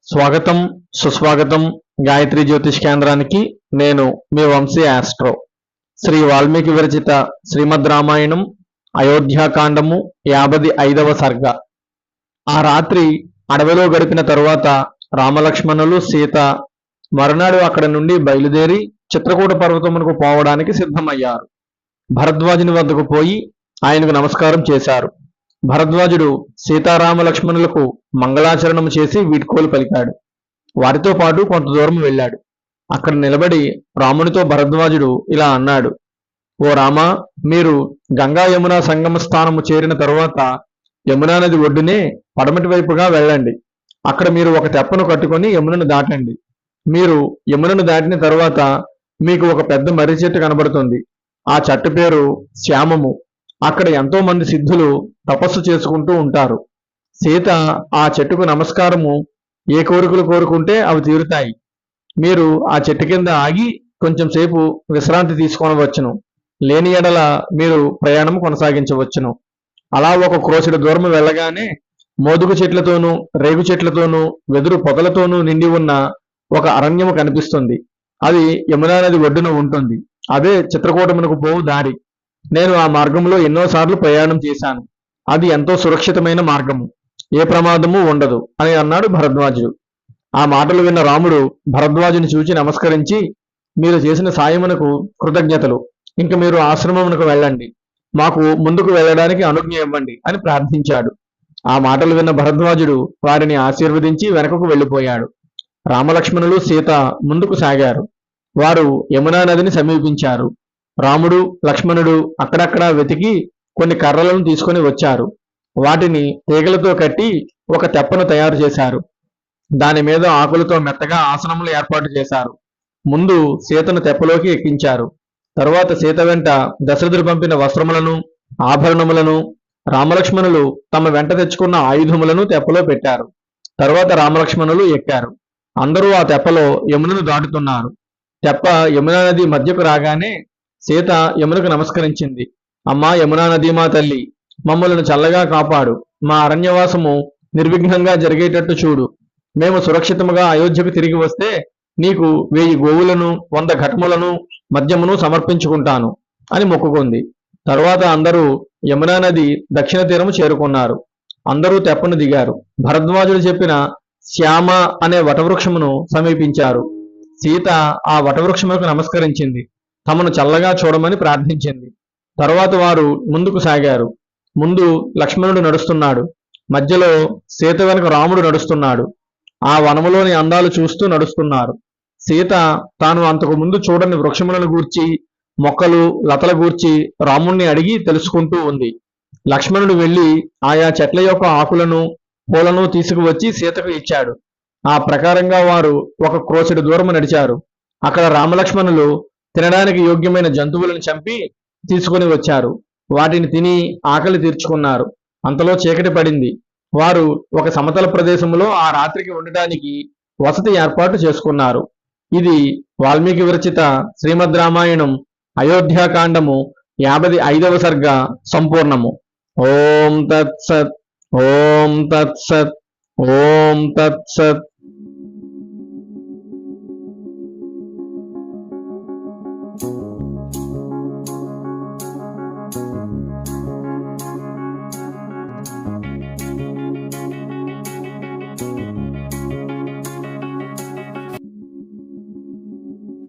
స్వాగతం సుస్వాగతం గాయత్రి జ్యోతిష్ కేంద్రానికి. నేను మీ వంశీ ఆస్ట్రో. శ్రీ వాల్మీకి విరచిత శ్రీమద్ రామాయణం అయోధ్యాకాండము 55వ సర్గ. ఆ రాత్రి అడవిలో గడిపిన తరువాత రామలక్ష్మణులు సీత మరునాడు అక్కడి నుండి బయలుదేరి చిత్రకూట పర్వతమునకు పోవడానికి సిద్ధమయ్యారు. భరద్వాజుని వద్దకు పోయి ఆయనకు నమస్కారం చేశారు. భరద్వాజుడు సీతారామ లక్ష్మణులకు మంగళాచరణము చేసి వీడ్కోలు పలికాడు. వారితో పాటు కొంత దూరం వెళ్ళాడు. అక్కడ నిలబడి రామునితో భరద్వాజుడు ఇలా అన్నాడు: ఓ రామా, మీరు గంగా యమునా సంగమ స్థానము చేరిన తరువాత యమునా నది ఒడ్డునే పడమటి వైపుగా వెళ్ళండి. అక్కడ మీరు ఒక తెప్పను కట్టుకొని యమునను దాటండి. మీరు యమునను దాటిన తరువాత మీకు ఒక పెద్ద మర్రి చెట్టు కనబడుతుంది. ఆ చెట్టు పేరు శ్యామము. అక్కడ ఎంతో మంది సిద్ధులు తపస్సు చేసుకుంటూ ఉంటారు. సీత ఆ చెట్టుకు నమస్కారము, ఏ కోరికలు కోరుకుంటే అవి తీరుతాయి. మీరు ఆ చెట్టు కింద ఆగి కొంచెం సేపు విశ్రాంతి తీసుకొనవచ్చును. లేని ఎడల మీరు ప్రయాణం కొనసాగించవచ్చును. అలా ఒక క్రోచెడు దూరం వెళ్ళగానే మోదుగు చెట్లతోనూ రేగు చెట్లతోనూ వెదురు పొదలతోనూ నిండి ఉన్న ఒక అరణ్యము కనిపిస్తుంది. అది యమునా నది ఒడ్డున ఉంటుంది. అదే చిత్రకూటమునకు పోవు దారి. నేను ఆ మార్గంలో ఎన్నోసార్లు ప్రయాణం చేశాను. అది ఎంతో సురక్షితమైన మార్గము, ఏ ప్రమాదము ఉండదు అని అన్నాడు భరద్వాజుడు. ఆ మాటలు విన్న రాముడు భరద్వాజుని చూచి నమస్కరించి, మీరు చేసిన సాయమునకు కృతజ్ఞతలు. ఇంక మీరు ఆశ్రమమునకు వెళ్ళండి. మాకు ముందుకు వెళ్ళడానికి అనుజ్ఞ ఇవ్వండి అని ప్రార్థించాడు. ఆ మాటలు విన్న భరద్వాజుడు వారిని ఆశీర్వదించి వెనకకు వెళ్ళిపోయాడు. రామలక్ష్మణులు సీత ముందుకు సాగారు. వారు యమునా నదిని సమీపించారు. రాముడు లక్ష్మణుడు అక్కడక్కడా వెతికి కొన్ని కర్రలను తీసుకొని వచ్చారు. వాటిని తీగలతో కట్టి ఒక తెప్పను తయారు చేశారు. దాని మీద ఆకులతో మెత్తగా ఆసనములు ఏర్పాటు చేశారు. ముందు సీతను తెప్పలోకి ఎక్కించారు. తరువాత సీత వెంట దశరథుడు పంపిన వస్త్రములను ఆభరణములను రామలక్ష్మణులు తమ వెంట తెచ్చుకున్న ఆయుధములను తెప్పలో పెట్టారు. తరువాత రామలక్ష్మణులు ఎక్కారు. అందరూ ఆ తెప్పలో యమునను దాటుతున్నారు. తెప్ప యమునా నది మధ్యకు రాగానే సీత యమునకు నమస్కరించింది. అమ్మా యమునా నదీ మా తల్లి, మమ్మలను చల్లగా కాపాడు. మా అరణ్యవాసము నిర్విఘ్నంగా జరిగేటట్టు చూడు. మేము సురక్షితముగా అయోధ్యకు తిరిగి వస్తే నీకు 1000 గోవులను 100 ఘటములను మద్యమును సమర్పించుకుంటాను అని మొక్కుకుంది. తరువాత అందరూ యమునా నది దక్షిణ తీరము చేరుకున్నారు. అందరూ తెప్పను దిగారు. భరద్వాజుడు చెప్పిన శ్యామ అనే వటవృక్షమును సమీపించారు. సీత ఆ వటవృక్షములకు నమస్కరించింది. తమను చల్లగా చూడమని ప్రార్థించింది. తరువాత వారు ముందుకు సాగారు. ముందు లక్ష్మణుడు నడుస్తున్నాడు. మధ్యలో సీత వెనుక రాముడు నడుస్తున్నాడు. ఆ వనములోని అందాలు చూస్తూ నడుస్తున్నారు. సీత తాను అంతకు ముందు చూడని వృక్షములను గూర్చి మొక్కలు లతల గూర్చి రాముణ్ణి అడిగి తెలుసుకుంటూ ఉంది. లక్ష్మణుడు వెళ్లి ఆయా చెట్ల యొక్క ఆకులను పూలను తీసుకువచ్చి సీతకు ఇచ్చాడు. ఆ ప్రకారంగా వారు ఒక క్రోచెడు దూరము నడిచారు. అక్కడ రామలక్ష్మణులు తినడానికి యోగ్యమైన జంతువులను చంపి తీసుకుని వచ్చారు. వాటిని తిని ఆకలి తీర్చుకున్నారు. అంతలో చీకటి పడింది. వారు ఒక సమతల ప్రదేశంలో ఆ రాత్రికి ఉండటానికి వసతి ఏర్పాటు చేసుకున్నారు. ఇది వాల్మీకి విరచిత శ్రీమద్ రామాయణం అయోధ్యాకాండము 55వ సర్గ సంపూర్ణము. ఓం తత్సత్. ఓం తత్సత్. ఓం తత్సత్.